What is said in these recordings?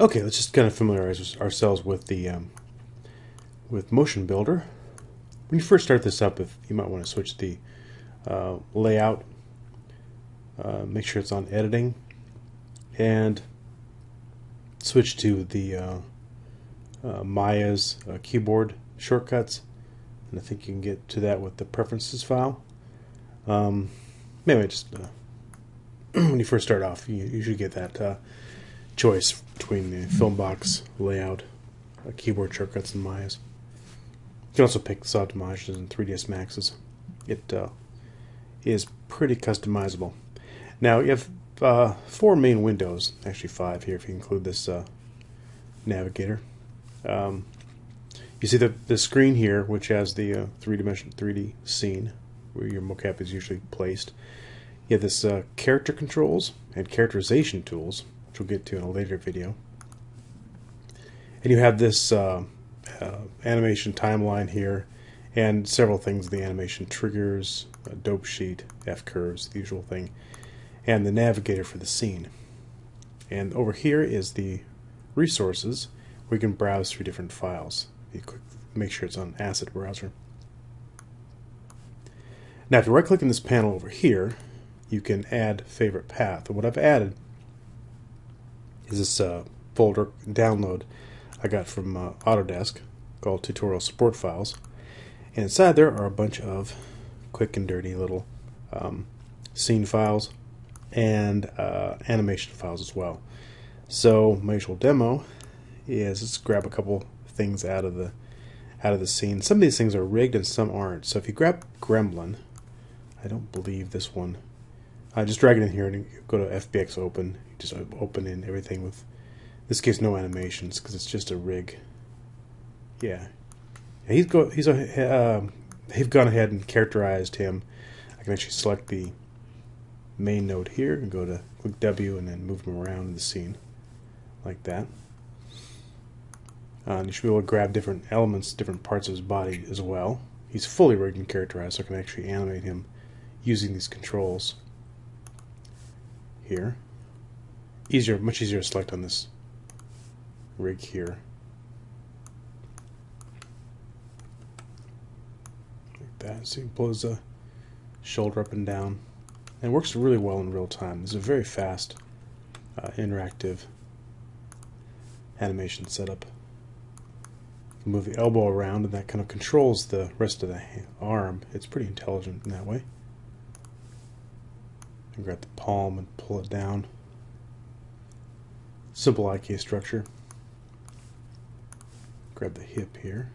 Okay, let's just kind of familiarize ourselves with the with Motion Builder. When you first start this up, you might want to switch the layout. Make sure it's on editing, and switch to the Maya's keyboard shortcuts. And I think you can get to that with the preferences file. Maybe just when you first start off, you usually get that choice between the film box layout, keyboard shortcuts, and Maya's. You can also pick soft homages and 3ds Maxes. It is pretty customizable. Now you have 4 main windows, actually 5 here if you include this navigator. You see the screen here, which has the 3D scene where your mocap is usually placed. You have this character controls and characterization tools, which we'll get to in a later video. And you have this animation timeline here, and several things: the animation triggers, a dope sheet, F curves, the usual thing, and the navigator for the scene. And over here is the resources, where you can browse through different files. You make sure it's on Asset Browser. Now, if you right-click in this panel over here, you can add favorite path. And what I've added is this folder download I got from Autodesk called Tutorial Support Files. And inside there are a bunch of quick and dirty little scene files and animation files as well. So my usual demo is, let's grab a couple things out of the scene. Some of these things are rigged and some aren't. So if you grab Gremlin, I don't believe this one. Just drag it in here and go to FBX Open. You just open in everything with, in this case, no animations because it's just a rig. Yeah, they've gone ahead and characterized him. I can actually select the main node here and go to click W and then move him around in the scene like that. And you should be able to grab different elements, different parts of his body as well. He's fully rigged and characterized, so I can actually animate him using these controls here. Much easier to select on this rig here. Like that. So you blows the shoulder up and down. And it works really well in real time. This is a very fast, interactive animation setup. You can move the elbow around, and that kind of controls the rest of the arm. It's pretty intelligent in that way. And grab the palm and pull it down. Simple IK structure. Grab the hip here.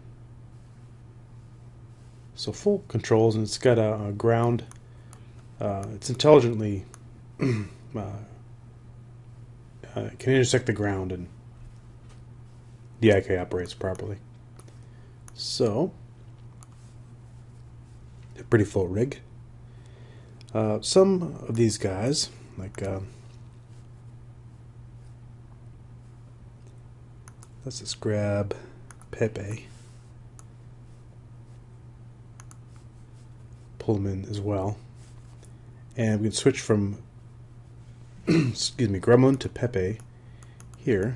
So full controls, and it's got a ground. It's intelligently can intersect the ground, and the IK operates properly. So, a pretty full rig. Some of these guys, like let's just grab Pepe, pull him in as well, and we can switch from excuse me, Gremlin to Pepe here.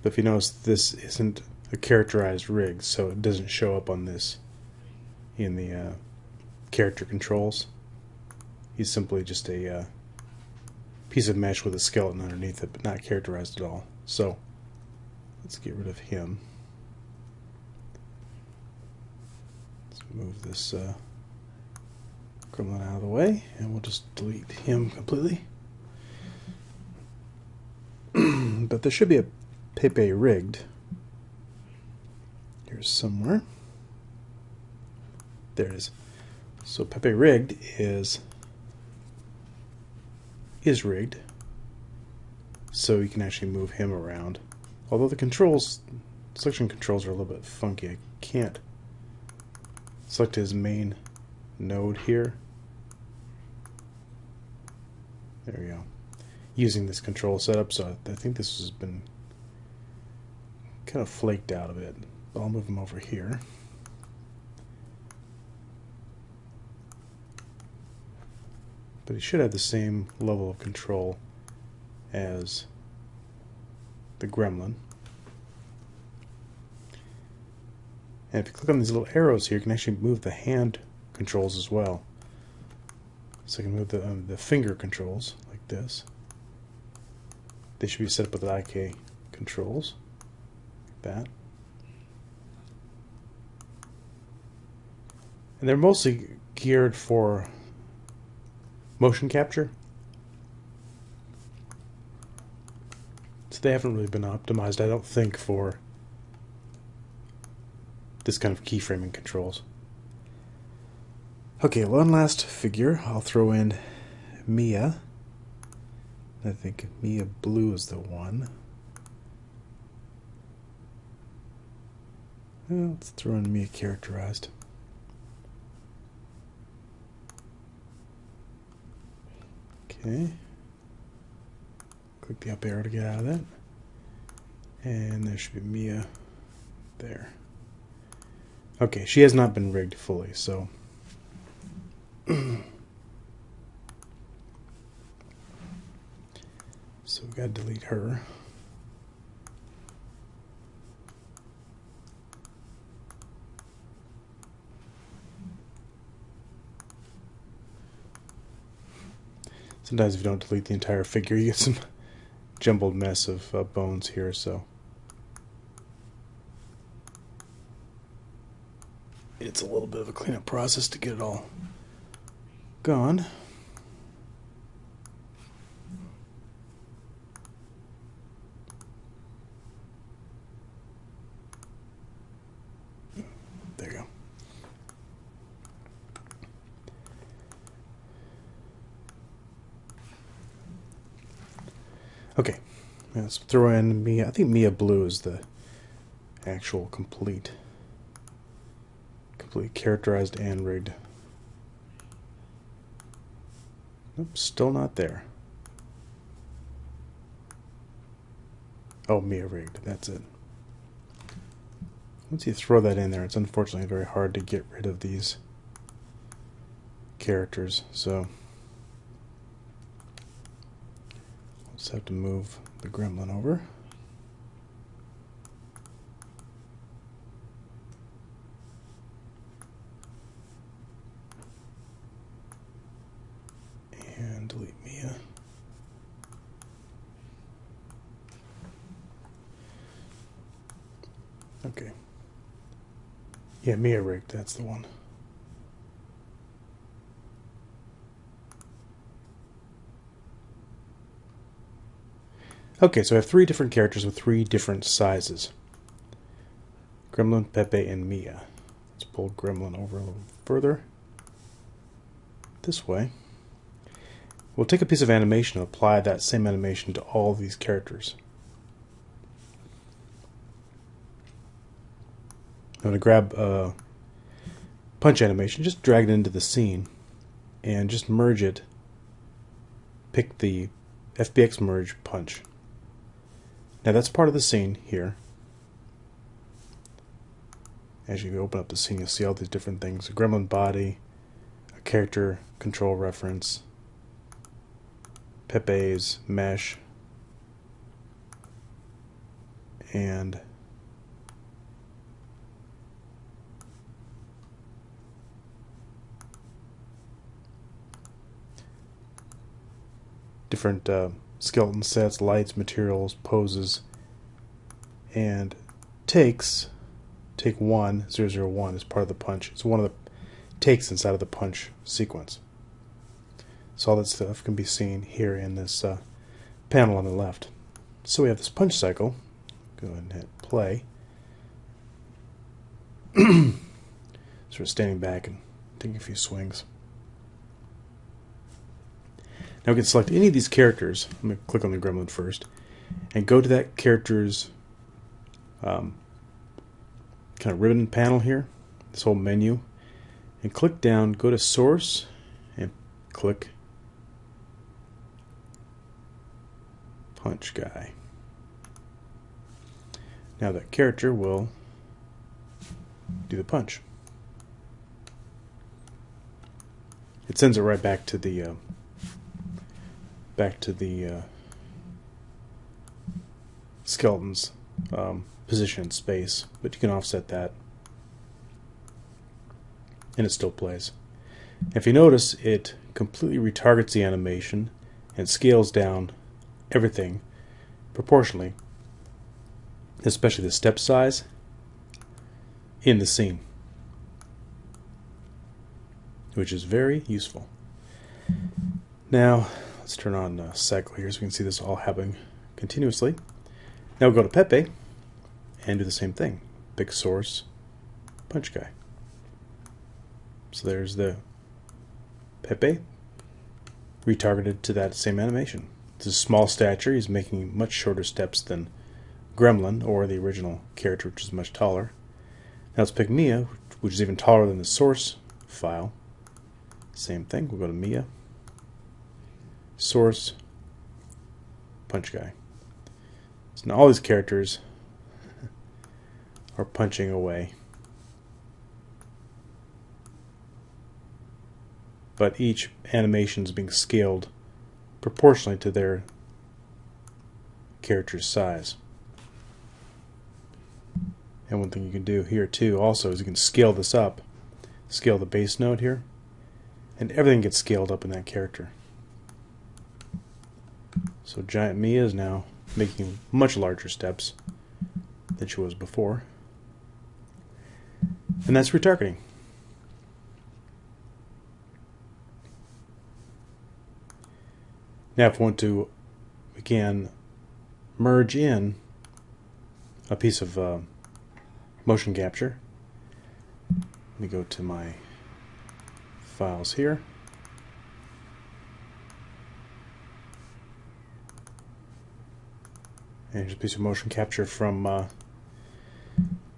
But if you notice, this isn't a characterized rig, so it doesn't show up on this in the character controls. He's simply just a piece of mesh with a skeleton underneath it, but not characterized at all. So let's get rid of him. Let's move this Gremlin out of the way, and we'll just delete him completely. But there should be a Pepe rigged. Here's somewhere. There it is. So Pepe rigged is rigged, so you can actually move him around. Although the selection controls are a little bit funky. I can't select his main node here. There we go. Using this control setup, so I think this has been kind of flaked out of it. I'll move him over here. But he should have the same level of control as the gremlin. And if you click on these little arrows here, you can actually move the hand controls as well. So you can move the finger controls like this. They should be set up with the IK controls, like that. And they're mostly geared for motion capture. So they haven't really been optimized, I don't think, for this kind of keyframing controls. Okay, one last figure. I'll throw in Mia. I think Mia Blue is the one. Well, let's throw in Mia Characterized. Okay. Click the up arrow to get out of that. And there should be Mia there. Okay, she has not been rigged fully, so so we gotta delete her. Sometimes if you don't delete the entire figure, you get some jumbled mess of bones here, so it's a little bit of a cleanup process to get it all gone. There you go. Okay, let's throw in Mia. I think Mia Blue is the actual complete characterized and rigged. Nope, still not there. Oh, Mia rigged, that's it. Once you throw that in there, it's unfortunately very hard to get rid of these characters, so we'll just have to move the gremlin over. And delete Mia. Okay. Yeah, Mia rigged, that's the one. Okay, so I have three different characters with three different sizes. Gremlin, Pepe, and Mia. Let's pull Gremlin over a little further. This way. We'll take a piece of animation and apply that same animation to all these characters. I'm going to grab a punch animation, just drag it into the scene, and just merge it. Pick the FBX merge punch. Now that's part of the scene here. As you open up the scene, you'll see all these different things. A gremlin body, a character control reference, Pepe's mesh, and different skeleton sets, lights, materials, poses, and take 1,001 is part of the punch. It's one of the takes inside of the punch sequence. So all that stuff can be seen here in this panel on the left. So we have this punch cycle. Go ahead and hit play. Sort of standing back and taking a few swings. Now we can select any of these characters. I'm going to click on the gremlin first and go to that character's kind of ribbon panel here, this whole menu, and click down, go to source, and click punch guy. Now that character will do the punch. It sends it right back to the skeleton's position in space, but you can offset that and it still plays. If you notice, it completely retargets the animation and scales down everything proportionally, especially the step size in the scene, which is very useful. Now let's turn on cycle here so we can see this all happening continuously. Now we'll go to Pepe and do the same thing. Pick source, punch guy. So there's the Pepe retargeted to that same animation. It's a small stature. He's making much shorter steps than Gremlin or the original character, which is much taller. Now let's pick Mia, which is even taller than the source file. Same thing. We'll go to Mia, source, punch guy. So now all these characters are punching away, but each animation is being scaled proportionally to their character's size. And one thing you can do here too also is you can scale this up, scale the base node here, and everything gets scaled up in that character. So Giant Mia is now making much larger steps than she was before. And that's retargeting. Now if we want to, again, merge in a piece of motion capture, let me go to my files here. And here's a piece of motion capture from the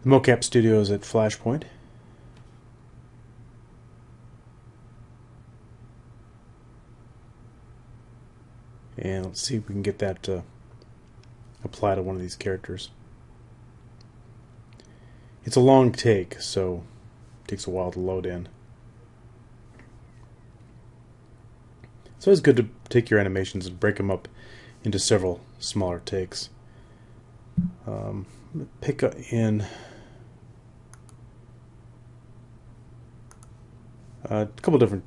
mocap studios at Flashpoint. And let's see if we can get that to apply to one of these characters. It's a long take, so it takes a while to load in. It's always good to take your animations and break them up into several smaller takes. Pick in a couple different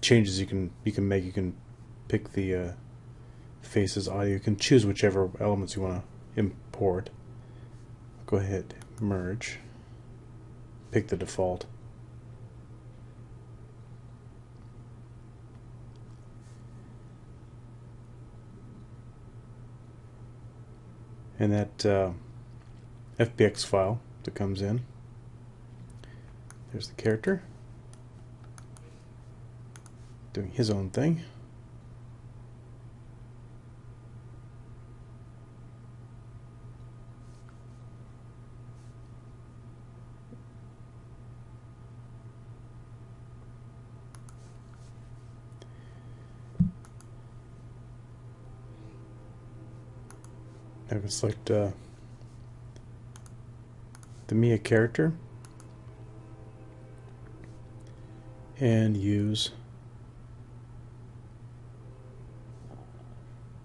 changes you can make. You can pick the faces audio. You can choose whichever elements you want to import. Go ahead, merge. Pick the default. And that FBX file that comes in. There's the character doing his own thing. I can select the Mia character and use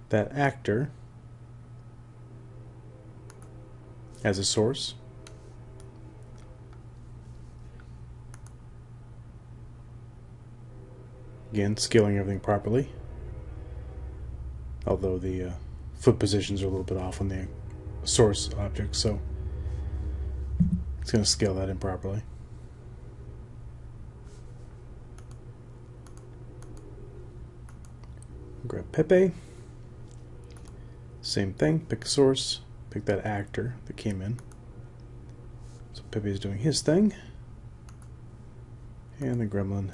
that actor as a source. Again, scaling everything properly, although the foot positions are a little bit off on the source object, so it's going to scale that in properly. Grab Pepe, same thing, pick a source, pick that actor that came in. So Pepe is doing his thing, and the gremlin.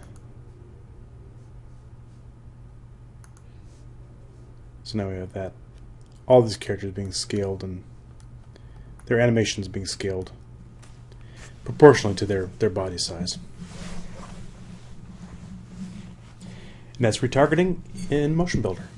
So now we have that. All these characters being scaled and their animations being scaled proportionally to their body size. And that's retargeting in Motion Builder.